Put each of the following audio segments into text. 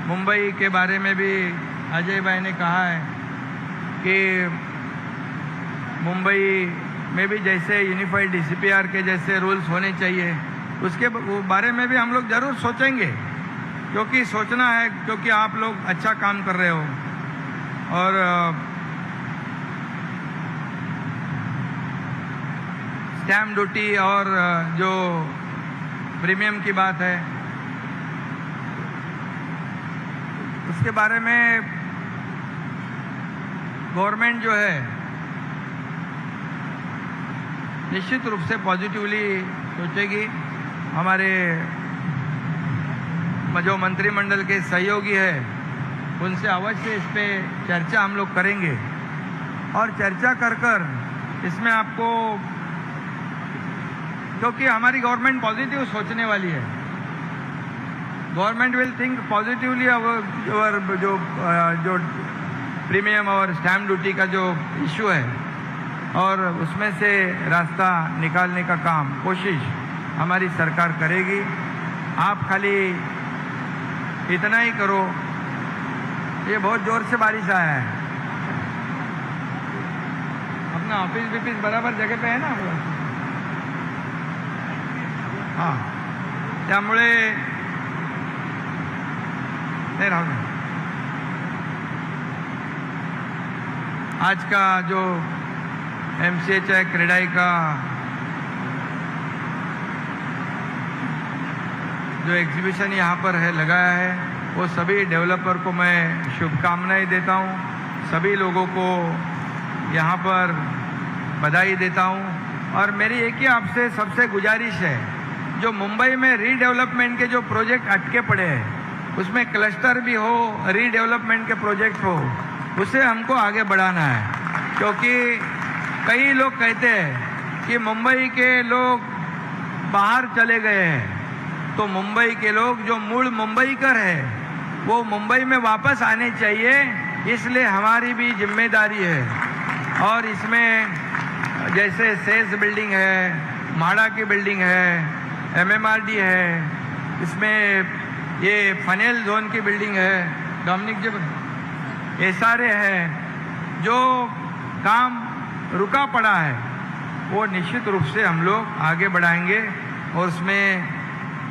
मुंबई के बारे में भी अजय भाई ने कहा है कि मुंबई में भी जैसे यूनिफाइड डीसीपीआर के जैसे रूल्स होने चाहिए, उसके बारे में भी हम लोग जरूर सोचेंगे, क्योंकि सोचना है, क्योंकि आप लोग अच्छा काम कर रहे हो। और स्टैम्प ड्यूटी और जो प्रीमियम की बात है, उसके बारे में गवर्नमेंट जो है निश्चित रूप से पॉजिटिवली सोचेगी। हमारे जो मंत्रिमंडल के सहयोगी है उनसे अवश्य इस पे चर्चा हम लोग करेंगे, और चर्चा कर इसमें आपको, क्योंकि हमारी गवर्नमेंट पॉजिटिव सोचने वाली है। गवर्नमेंट विल थिंक पॉजिटिवली और जो प्रीमियम और स्टैम्प ड्यूटी का जो इश्यू है, और उसमें से रास्ता निकालने का काम कोशिश हमारी सरकार करेगी। आप खाली इतना ही करो। ये बहुत जोर से बारिश आया है। अपना ऑफिस विफिस बराबर जगह पे है ना? हाँ, त्यामुळे नहीं राहू दे। आज का जो MCHI क्रेडाई का जो एग्जीबिशन यहाँ पर है लगाया है, वो सभी डेवलपर को मैं शुभकामनाएं देता हूँ। सभी लोगों को यहाँ पर बधाई देता हूँ। और मेरी एक ही आपसे सबसे गुजारिश है, जो मुंबई में रीडेवलपमेंट के जो प्रोजेक्ट अटके पड़े हैं, उसमें क्लस्टर भी हो, रीडेवलपमेंट के प्रोजेक्ट हो, उसे हमको आगे बढ़ाना है। क्योंकि कई लोग कहते हैं कि मुंबई के लोग बाहर चले गए हैं, तो मुंबई के लोग जो मूल मुंबईकर है वो मुंबई में वापस आने चाहिए। इसलिए हमारी भी जिम्मेदारी है। और इसमें जैसे सेज बिल्डिंग है, माड़ा की बिल्डिंग है, MMRD है, इसमें ये फनेल जोन की बिल्डिंग है, डोमिनिक जी, ये सारे हैं जो काम रुका पड़ा है, वो निश्चित रूप से हम लोग आगे बढ़ाएंगे। और उसमें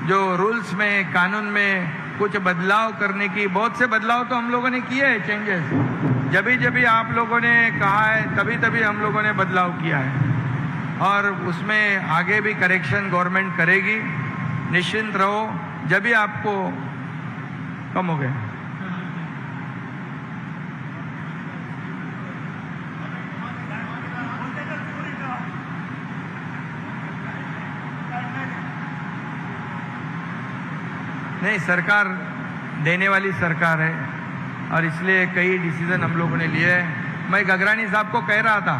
जो रूल्स में, कानून में कुछ बदलाव करने की, बहुत से बदलाव तो हम लोगों ने किए हैं, चेंजेस जब आप लोगों ने कहा है तभी हम लोगों ने बदलाव किया है। और उसमें आगे भी करेक्शन गवर्नमेंट करेगी, निश्चिंत रहो। जब भी आपको कम हो गए, नहीं, सरकार देने वाली सरकार है और इसलिए कई डिसीजन हम लोगों ने लिए हैं। मैं गगरानी साहब को कह रहा था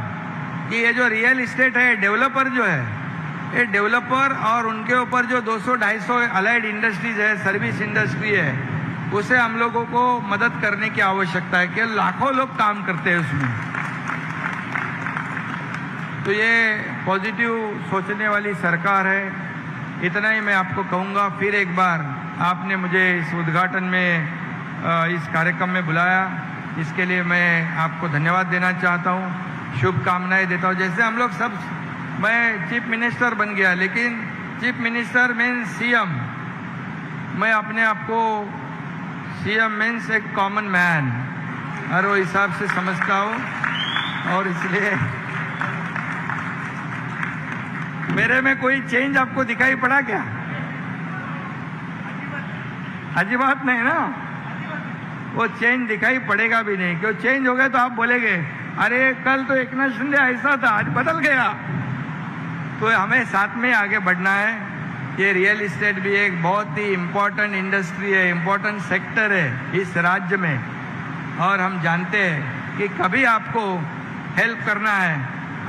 कि ये जो रियल इस्टेट है, डेवलपर जो है, ये डेवलपर और उनके ऊपर जो 200-250 अलाइड इंडस्ट्रीज है, सर्विस इंडस्ट्री है, उसे हम लोगों को मदद करने की आवश्यकता है कि लाखों लोग काम करते हैं उसमें। तो ये पॉजिटिव सोचने वाली सरकार है। इतना ही मैं आपको कहूँगा। फिर एक बार आपने मुझे इस उद्घाटन में, इस कार्यक्रम में बुलाया, इसके लिए मैं आपको धन्यवाद देना चाहता हूँ, शुभकामनाएं देता हूँ। जैसे हम लोग सब, मैं चीफ मिनिस्टर बन गया, लेकिन चीफ मिनिस्टर मीन्स CM, मैं अपने आप को CM मीन्स एक कॉमन मैन, और वो हिसाब से समझता हूँ। और इसलिए मेरे में कोई चेंज आपको दिखाई पड़ा क्या? अच्छी बात नहीं ना, वो चेंज दिखाई पड़ेगा भी नहीं। क्यों चेंज हो गया तो आप बोलेंगे अरे कल तो एकनाथ शिंदे ऐसा था, आज बदल गया। तो हमें साथ में आगे बढ़ना है। ये रियल इस्टेट भी एक बहुत ही इम्पोर्टेंट इंडस्ट्री है, इम्पोर्टेंट सेक्टर है इस राज्य में। और हम जानते हैं कि कभी आपको हेल्प करना है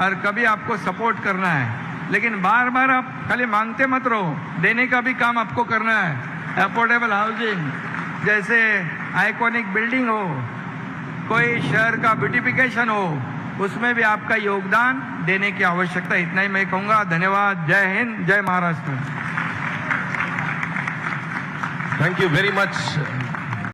और कभी आपको सपोर्ट करना है, लेकिन बार बार आप खाली मांगते मत रहो, देने का भी काम आपको करना है। अफोर्डेबल हाउसिंग जैसे आइकॉनिक बिल्डिंग हो, कोई शहर का ब्यूटिफिकेशन हो, उसमें भी आपका योगदान देने की आवश्यकता। इतना ही मैं कहूँगा। धन्यवाद। जय हिंद, जय Maharashtra. Thank you very much.